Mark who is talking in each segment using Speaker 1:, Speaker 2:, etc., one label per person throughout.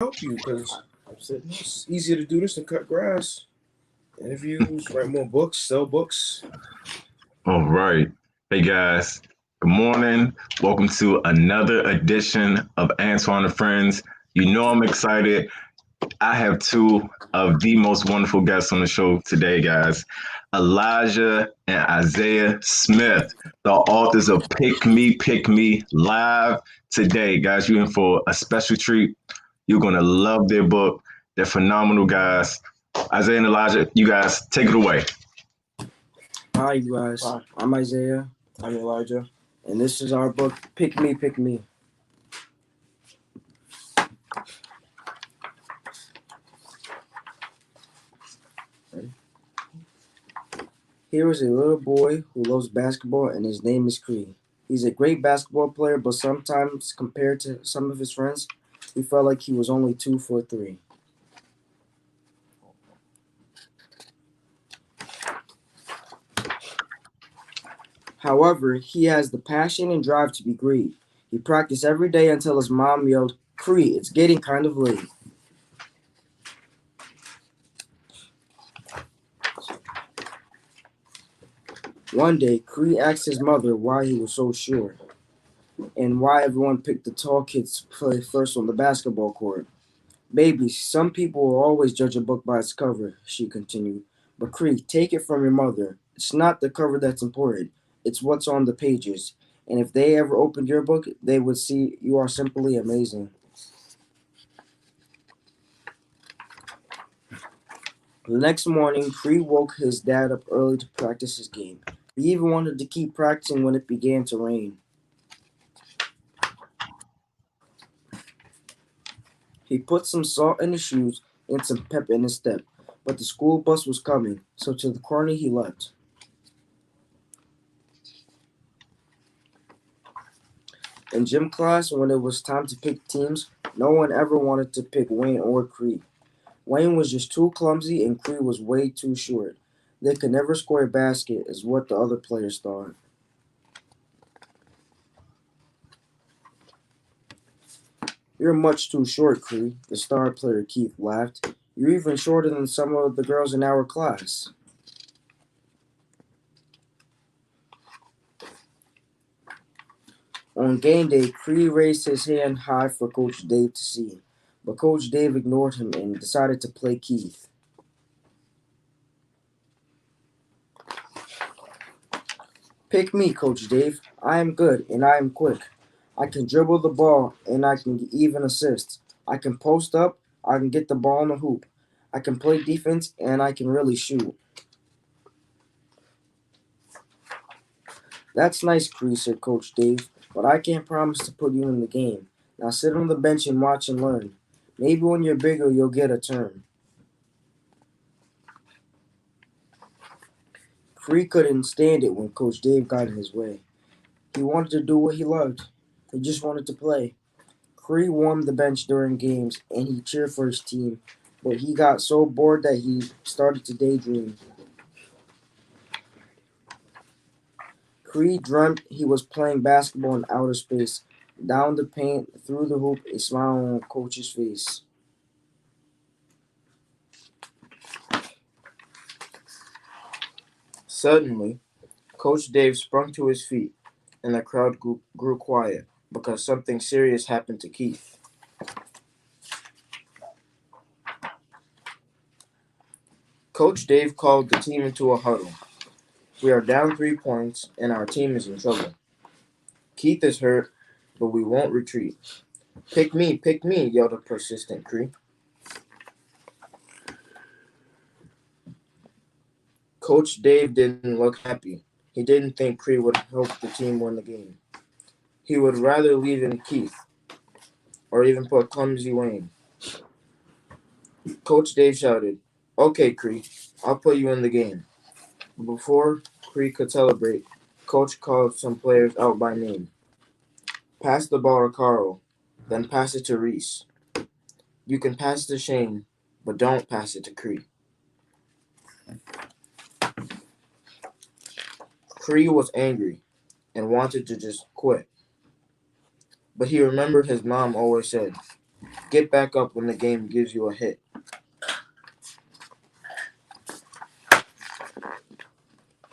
Speaker 1: help you because it's easier to do this than cut grass. Interviews, write more books, sell books.
Speaker 2: All right. Hey guys, good morning. Welcome to another edition of Antoine and Friends. You know I'm excited. I have two of the most wonderful guests on the show today, guys. Elijah and Isaiah Smith, the authors of Pick Me Live. Today, guys, you're in for a special treat. You're going to love their book. They're phenomenal guys. Isaiah and Elijah, you guys take it away.
Speaker 3: Hi, you guys.
Speaker 1: Hi.
Speaker 3: I'm Isaiah,
Speaker 1: I'm Elijah.
Speaker 3: and this is our book, Pick Me, Pick Me. Here is a little boy who loves basketball, and his name is Cree. He's a great basketball player, but sometimes, compared to some of his friends, he felt like he was only 2 for 3. However, he has the passion and drive to be great. He practiced every day until his mom yelled, "Cree, it's getting kind of late." One day, Cree asked his mother why he was so sure, and why everyone picked the tall kids to play first on the basketball court. "Baby, some people will always judge a book by its cover," she continued. "But Cree, take it from your mother. It's not the cover that's important. It's what's on the pages. And if they ever opened your book, they would see you are simply amazing." The next morning, Cree woke his dad up early to practice his game. He even wanted to keep practicing when it began to rain. He put some salt in his shoes and some pep in his step, but the school bus was coming, so to the corner he leapt. In gym class, when it was time to pick teams, no one ever wanted to pick Wayne or Cree. Wayne was just too clumsy and Cree was way too short. They could never score a basket, is what the other players thought. "You're much too short, Cree," the star player Keith laughed. "You're even shorter than some of the girls in our class." On game day, Cree raised his hand high for Coach Dave to see, but Coach Dave ignored him and decided to play Keith. "Pick me, Coach Dave. I am good and I am quick. I can dribble the ball and I can even assist. I can post up, I can get the ball in the hoop. I can play defense and I can really shoot." "That's nice, Cree," said Coach Dave, "but I can't promise to put you in the game. Now sit on the bench and watch and learn. Maybe when you're bigger, you'll get a turn." Cree couldn't stand it when Coach Dave got in his way. He wanted to do what he loved. He just wanted to play. Cree warmed the bench during games and he cheered for his team, but he got so bored that he started to daydream. Cree dreamt he was playing basketball in outer space, down the paint, through the hoop, a smile on Coach's face.
Speaker 1: Suddenly, Coach Dave sprung to his feet, and the crowd grew quiet because something serious happened to Keith. Coach Dave called the team into a huddle. "We are down 3 points, and our team is in trouble. Keith is hurt, but we won't retreat. Pick me," yelled a persistent Cree. Coach Dave didn't look happy. He didn't think Cree would help the team win the game. He would rather leave in Keith, or even put clumsy Wayne. Coach Dave shouted, "Okay, Cree, I'll put you in the game." But before Cree could celebrate, Coach called some players out by name. "Pass the ball to Carl, then pass it to Reese. You can pass it to Shane, but don't pass it to Cree." Cree was angry and wanted to just quit, but he remembered his mom always said, Get back up when the game gives you a hit.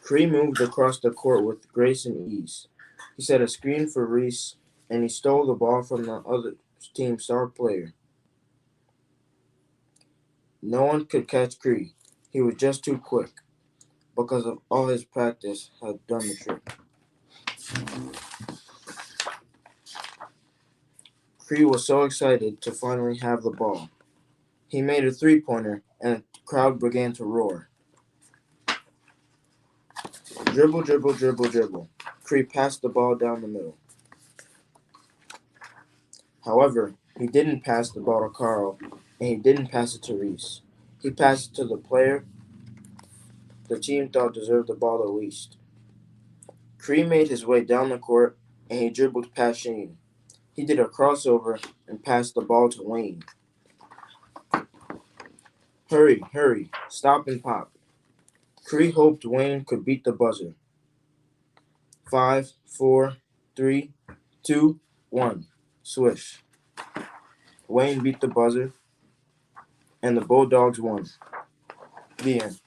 Speaker 1: Cree moved across the court with grace and ease. He set a screen for Reese, and he stole the ball from the other team's star player. No one could catch Cree. He was just too quick, because of all his practice had done the trick. Cree was so excited to finally have the ball. He made a three-pointer, and the crowd began to roar. Dribble, dribble, dribble, dribble. Cree passed the ball down the middle. However, he didn't pass the ball to Carl, and he didn't pass it to Reese. He passed it to the player the team thought deserved the ball the least. Cree made his way down the court, and he dribbled past Shane. He did a crossover and passed the ball to Wayne. Hurry, hurry, stop and pop. Cree hoped Wayne could beat the buzzer. 5, 4, 3, 2, 1. Swish. Wayne beat the buzzer, and the Bulldogs won. The end.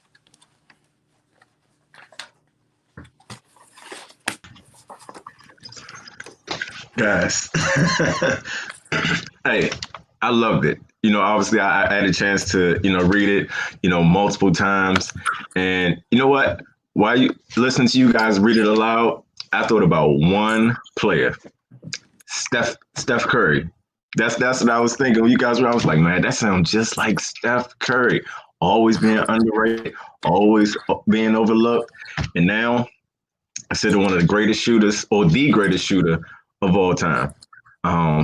Speaker 2: Guys. Hey, I loved it. Obviously I had a chance to, read it, multiple times. And you know what? While you listen to you guys read it aloud, I thought about one player, Steph Curry. That's what I was thinking. When you guys were, I was like, man, that sounds just like Steph Curry. Always being underrated, always being overlooked. And now I said one of the greatest shooters or the greatest shooter of all time.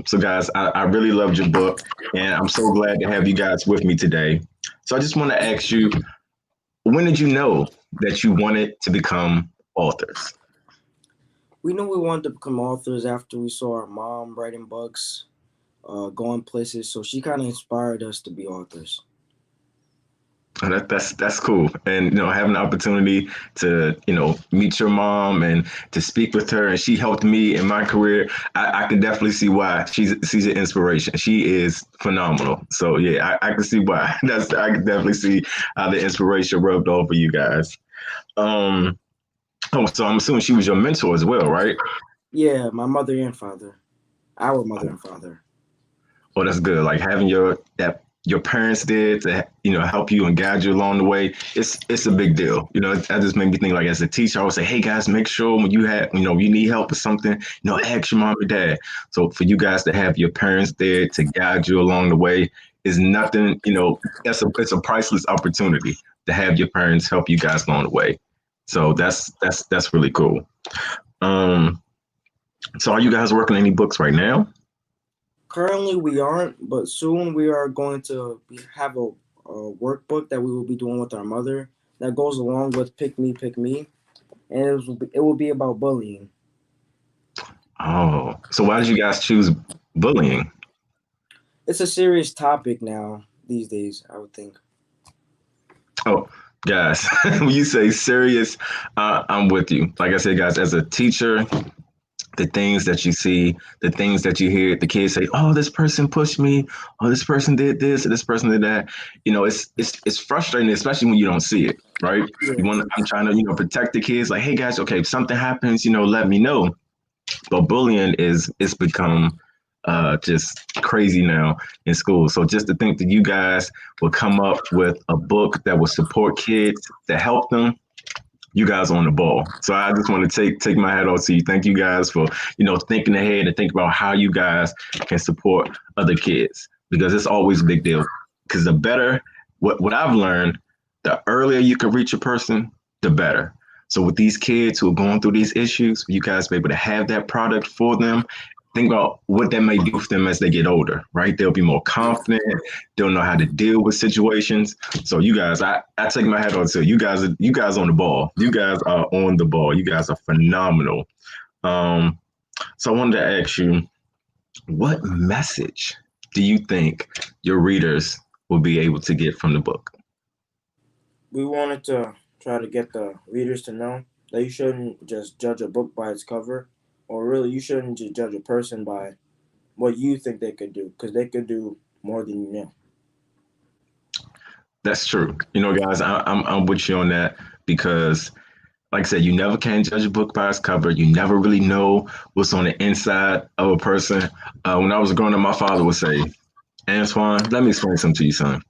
Speaker 2: So guys, I really loved your book, and I'm so glad to have you guys with me today. So I just want to ask you, when did you know that you wanted to become authors?
Speaker 3: We knew we wanted to become authors after we saw our mom writing books, going places. So she kind of inspired us to be authors.
Speaker 2: Oh, that's cool, and having the opportunity to meet your mom and to speak with her, and she helped me in my career. I can definitely see why she's an inspiration. She is phenomenal. So yeah, I can see why. I can definitely see how the inspiration rubbed off for you guys. So I'm assuming she was your mentor as well, right?
Speaker 3: Yeah, my mother and father. Our mother and father.
Speaker 2: Oh, that's good. Like having your parents there to help you and guide you along the way. It's a big deal. That just made me think, like, as a teacher, I would say, hey guys, make sure when you need help with something, ask your mom or dad. So for you guys to have your parents there to guide you along the way is nothing. It's a priceless opportunity to have your parents help you guys along the way. So that's really cool. Um, so are you guys working on any books right now?
Speaker 3: Currently, we aren't, but soon we are going to have a workbook that we will be doing with our mother that goes along with Pick Me, and it will be about bullying.
Speaker 2: Oh, so why did you guys choose bullying?
Speaker 3: It's a serious topic now these days, I would think.
Speaker 2: Oh, guys, when you say serious, I'm with you. Like I said, guys, as a teacher, the things that you see, the things that you hear, the kids say, "Oh, this person pushed me. Oh, this person did this, or this person did that." It's frustrating, especially when you don't see it, right?
Speaker 3: Yeah.
Speaker 2: I'm trying to protect the kids. Like, hey guys, okay, if something happens, let me know. But bullying it's become just crazy now in school. So just to think that you guys will come up with a book that will support kids, to help them, you guys on the ball. So I just want to take my hat off to you. Thank you guys for thinking ahead and think about how you guys can support other kids, because it's always a big deal. Because the better, what I've learned, the earlier you can reach a person, the better. So with these kids who are going through these issues, you guys be able to have that product for them. Think about what that may do for them as they get older, right? They'll be more confident. They'll know how to deal with situations. So you guys, I take my hat off to you guys. You guys on the ball. You guys are on the ball. You guys are phenomenal. Um, so I wanted to ask you, what message do you think your readers will be able to get from the book?
Speaker 1: We wanted to try to get the readers to know that you shouldn't just judge a book by its cover, or really, you shouldn't just judge a person by what you think they could do, because they could do more than you know.
Speaker 2: That's true. Guys, I'm with you on that because, like I said, you never can judge a book by its cover. You never really know what's on the inside of a person. When I was growing up, my father would say, Antoine, let me explain something to you, son.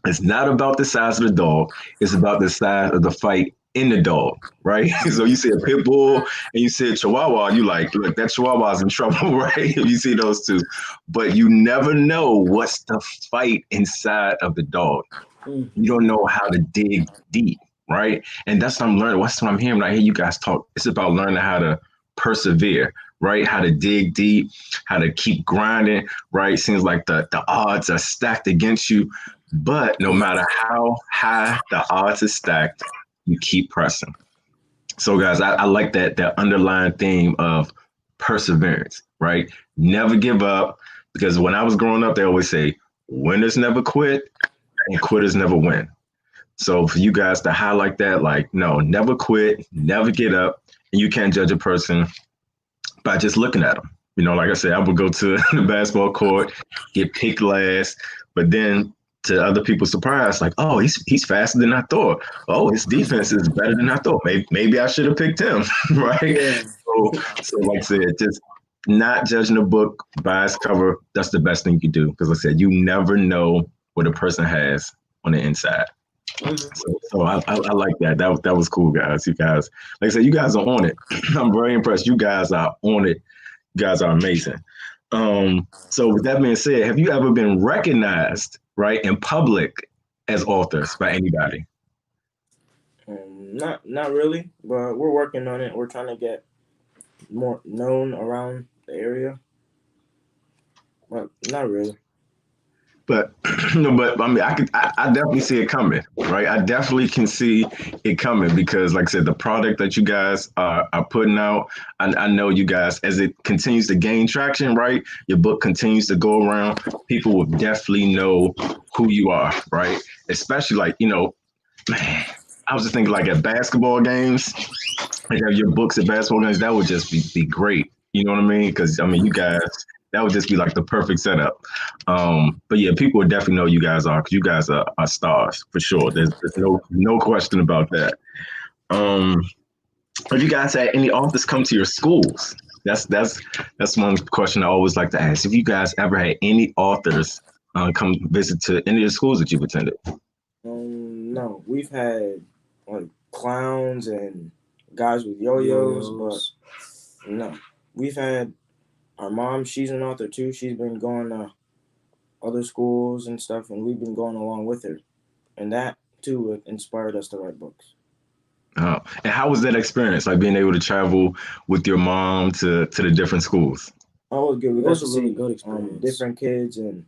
Speaker 2: It's not about the size of the dog. It's about the size of the fight in the dog, right? So you see a pit bull and you see a chihuahua, you like, look, that chihuahua's in trouble, right? You see those two. But you never know what's the fight inside of the dog.
Speaker 3: Mm.
Speaker 2: You don't know how to dig deep, right? And that's what I'm learning. What's what I'm hearing when I hear you guys talk. It's about learning how to persevere, right? How to dig deep, how to keep grinding, right? Seems like the odds are stacked against you, but no matter how high the odds are stacked, you keep pressing. So, guys, I like that underlying theme of perseverance, right? Never give up, because when I was growing up, they always say, winners never quit and quitters never win. So for you guys to highlight that, like, no, never quit, never get up, and you can't judge a person by just looking at them. Like I said, I would go to the basketball court, get picked last, but then to other people's surprise, like, oh, he's faster than I thought. Oh, his defense is better than I thought. Maybe I should have picked him, right?
Speaker 3: Yeah.
Speaker 2: So like I said, just not judging a book by its cover. That's the best thing you can do, because like I said, you never know what a person has on the inside.
Speaker 3: Mhm.
Speaker 2: So I like that. That was cool, guys. You guys, like I said, you guys are on it. I'm very impressed. You guys are on it. You guys are amazing. So with that being said, have you ever been recognized, right, in public as authors by anybody?
Speaker 1: Not really, but we're working on it. We're trying to get more known around the area, but not really.
Speaker 2: But no, but I mean, I definitely see it coming, right? I definitely can see it coming because, like I said, the product that you guys are putting out, I know you guys, as it continues to gain traction, right? Your book continues to go around. People will definitely know who you are, right? Especially like, man, I was just thinking like at basketball games, like have your books at basketball games, that would just be great. You know what I mean? Because I mean, you guys, that would just be like the perfect setup. But yeah, people would definitely know you guys are, because you guys are stars for sure. There's no question about that. Um, have you guys had any authors come to your schools? That's one question I always like to ask. Have you guys ever had any authors come visit to any of the schools that you've attended?
Speaker 1: No, we've had like clowns and guys with yo-yos, but no, we've had our mom. She's an author too. She's been going to other schools and stuff, and we've been going along with her, and that too inspired us to write books.
Speaker 2: And how was that experience, like being able to travel with your mom to the different schools?
Speaker 1: Oh, it was good. We
Speaker 3: It
Speaker 1: got
Speaker 3: was
Speaker 1: to
Speaker 3: a really
Speaker 1: see
Speaker 3: good experience.
Speaker 1: different kids and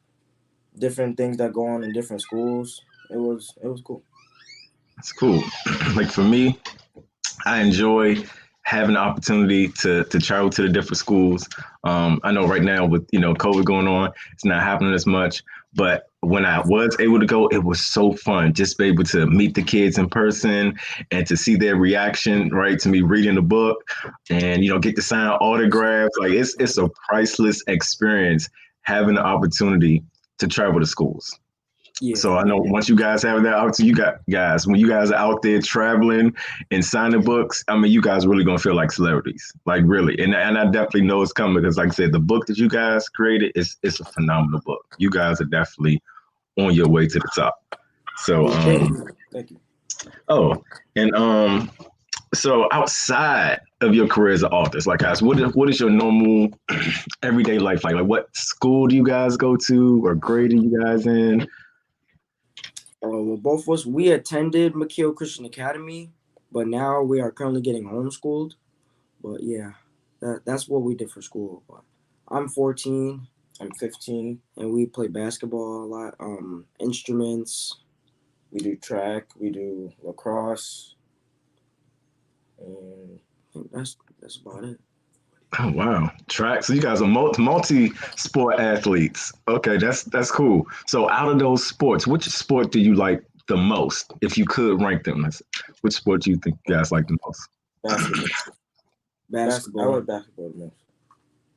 Speaker 1: different things that go on in different schools. It was cool.
Speaker 2: It's cool. Like for me, I enjoy having the opportunity to travel to the different schools. I know right now with COVID going on, it's not happening as much. But when I was able to go, it was so fun. Just be able to meet the kids in person and to see their reaction, right, to me reading the book, and get to sign autographs. Like it's a priceless experience having the opportunity to travel to schools.
Speaker 3: Yeah.
Speaker 2: So I know once you guys have that opportunity, you got guys, when you guys are out there traveling and signing books, I mean, you guys really gonna feel like celebrities, like really. And I definitely know it's coming because, like I said, the book that you guys created is it's a phenomenal book. You guys are definitely on your way to the top. So
Speaker 1: Thank you.
Speaker 2: oh, and so outside of your career as an author, like guys, what is your normal everyday life like? Like what school do you guys go to, or grade are you guys in?
Speaker 3: Well, both of us, we attended McKeel Christian Academy, but now we are currently getting homeschooled. But yeah, that's what we did for school. But I'm 14,
Speaker 1: I'm 15.
Speaker 3: and we play basketball a lot. Instruments.
Speaker 1: We do track. We do lacrosse. And
Speaker 3: I think that's about it.
Speaker 2: Oh wow, track. So you guys are multi-sport athletes. Okay, that's cool. So out of those sports, which sport do you like the most? If you could rank them, which sport do you think you guys like the most?
Speaker 1: basketball. I
Speaker 3: Basketball.
Speaker 1: like basketball the most.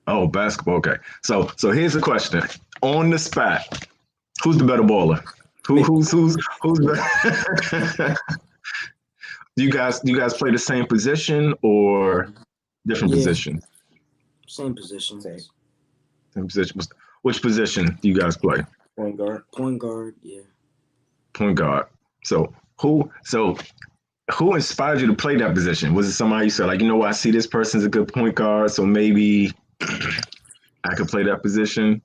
Speaker 2: Oh, basketball. Okay. So here's a question. On the spot, Who's the better baller? Who's the do you guys play the same position or different
Speaker 3: Yeah,
Speaker 2: positions?
Speaker 3: same position.
Speaker 1: Same.
Speaker 2: Same position. Which position do you guys play?
Speaker 1: Point guard.
Speaker 3: Point guard, yeah.
Speaker 2: Point guard. So who inspired you to play that position? Was it somebody you said, like, you know what, I see this person's a good point guard, so maybe I could play that position?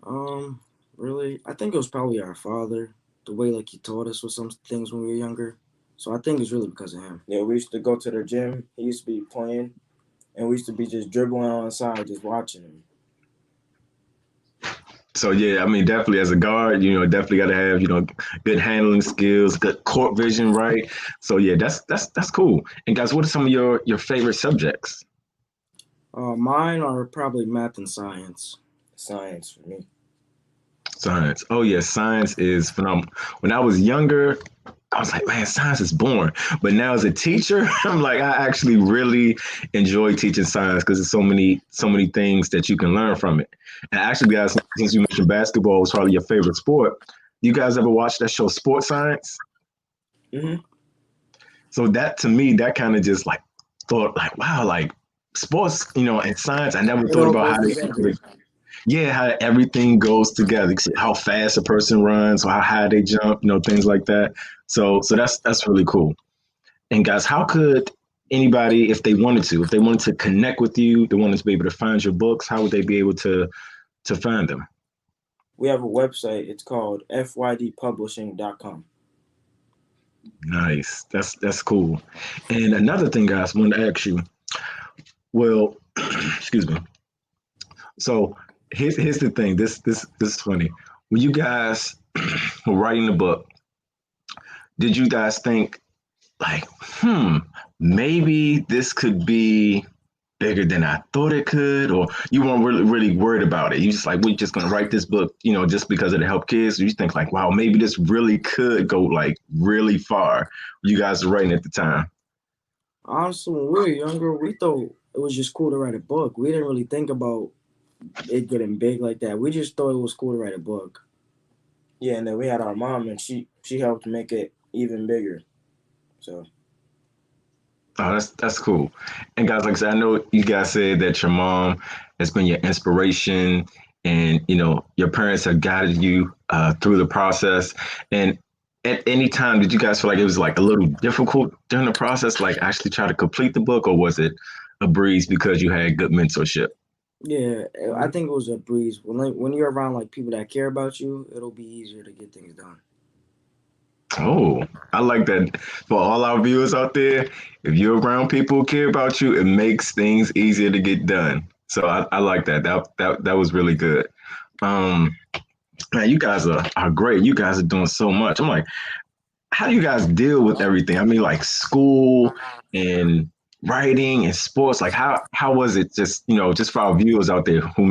Speaker 3: Um, really, I think it was probably our father. The way like he taught us with some things when we were younger. So I think it's really because of him.
Speaker 1: Yeah, we used to go to the gym. He used to be playing, and we used to be just dribbling on the side, just watching him.
Speaker 2: So yeah, I mean, definitely as a guard, definitely got to have good handling skills, good court vision, right? So yeah, that's cool. And guys, what are some of your favorite subjects?
Speaker 3: Mine are probably math and science.
Speaker 1: Science for me.
Speaker 2: Science. Oh yeah, science is phenomenal. When I was younger, I was like, man, science is boring. But now as a teacher, I'm like, I actually really enjoy teaching science because there's so many things that you can learn from it. And actually, guys, since you mentioned basketball was probably your favorite sport, you guys ever watch that show Sports Science?
Speaker 1: Mm-hmm.
Speaker 2: So that to me, that kind of just like thought like, wow, like sports, and science, I never
Speaker 3: It
Speaker 2: thought
Speaker 3: all
Speaker 2: about
Speaker 3: goes
Speaker 2: how they
Speaker 3: together.
Speaker 2: yeah, how everything goes together. How fast a person runs, or how high they jump, things like that. So that's really cool. And guys, how could anybody, if they wanted to connect with you, they wanted to be able to find your books, how would they be able to find them?
Speaker 1: We have a website. It's called fydpublishing.com.
Speaker 2: Nice. That's cool. And another thing, guys, I wanted to ask you. Well, excuse me. So here's the thing. This is funny. When you guys were writing the book, did you guys think like, maybe this could be bigger than I thought it could, or you weren't really worried about it? You just like, we're just gonna write this book, just because of the help kids. Or you think like, wow, maybe this really could go like really far. You guys are writing at the time.
Speaker 3: Honestly, when we were younger, we thought it was just cool to write a book. We didn't really think about it getting big like that. We just thought it was cool to write a book.
Speaker 1: Yeah, and then we had our mom, and she helped make it even bigger. So
Speaker 2: Oh, that's cool. And guys, like I said, I know you guys said that your mom has been your inspiration, and your parents have guided you through the process. And at any time, did you guys feel like it was like a little difficult during the process, like actually try to complete the book, or was it a breeze because you had good mentorship?
Speaker 3: Yeah, I think it was a breeze. When you're around like people that care about you, it'll be easier to get things done.
Speaker 2: Oh, I like that. For all our viewers out there, if you're around people who care about you, it makes things easier to get done. So I like that. That was really good. Um, Man, you guys are great. You guys are doing so much. I'm like, how do you guys deal with everything? I mean, like school and writing and sports. Like, how was it? Just for our viewers out there who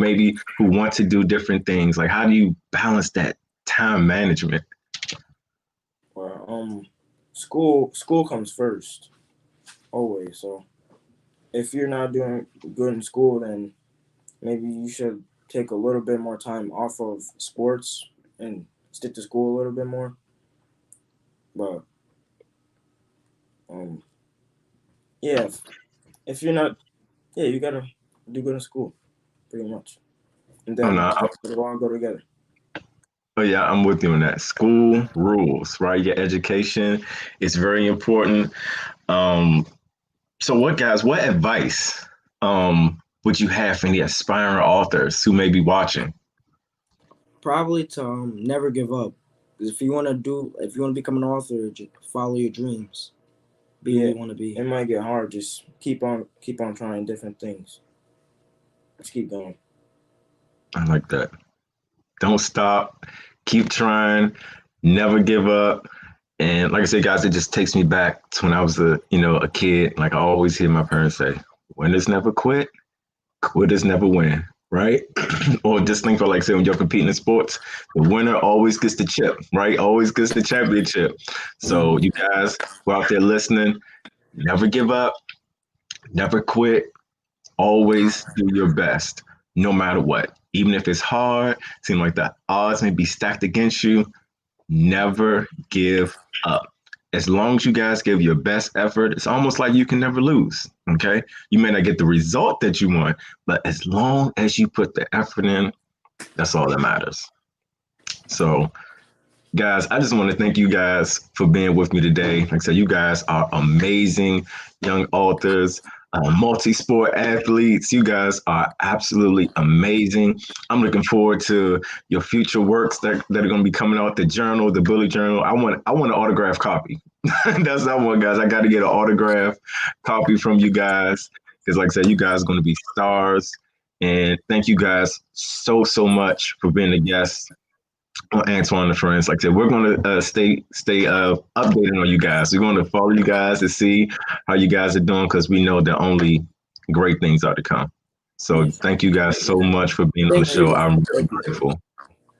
Speaker 2: want to do different things. Like, how do you balance that time management?
Speaker 1: Well, school comes first, always. So if you're not doing good in school, then maybe you should take a little bit more time off of sports and stick to school a little bit more. But um, yeah, if you're not, yeah, you gotta do good in school, pretty much, and
Speaker 2: Oh
Speaker 1: then
Speaker 2: no,
Speaker 1: it'll all go together.
Speaker 2: oh yeah, I'm with you on that. School rules, right? Your education is very important. Um, so what advice would you have for any aspiring authors who may be watching?
Speaker 3: Probably to never give up. Because if you want to become an author, just follow your dreams. Be who
Speaker 1: Yeah,
Speaker 3: you want to be.
Speaker 1: it might get hard. Just keep on trying different things. Just keep going.
Speaker 2: I like that. Don't stop. Keep trying. Never give up. And like I said, guys, it just takes me back to when I was a kid. Like I always hear my parents say, winners never quit, quitters never win, right? Or just think for like say when you're competing in sports, the winner always gets the chip, right? Always gets the championship. So you guys who are out there listening, never give up, never quit, always do your best, no matter what. Even if it's hard, seem like the odds may be stacked against you, never give up. As long as you guys give your best effort, it's almost like you can never lose. Okay. You may not get the result that you want, but as long as you put the effort in, that's all that matters. So, guys, I just want to thank you guys for being with me today. Like I said, you guys are amazing young authors, multi-sport athletes. You guys are absolutely amazing. I'm looking forward to your future works that are going to be coming out, the journal, the bullet journal. I want an autograph copy. That's what I want, guys. I got to get an autograph copy from you guys because, like I said, you guys are going to be stars. And thank you guys so much for being a guest on Antoine and Friends. Like I said, we're going to stay updated on you guys. We're going to follow you guys to see how you guys are doing because we know that only great things are to come. So thank you guys so much for being on the
Speaker 3: Thank
Speaker 2: show.
Speaker 3: you.
Speaker 2: I'm really grateful.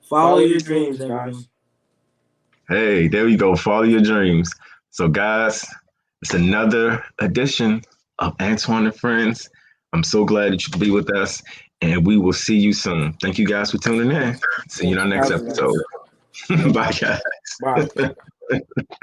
Speaker 3: Follow your dreams, guys.
Speaker 2: Hey, there we go. Follow your dreams. So, guys, it's another edition of Antoine and Friends. I'm so glad that you could be with us, and we will see you soon. Thank you guys for tuning in. See you in our next episode. Bye, guys.
Speaker 3: Bye.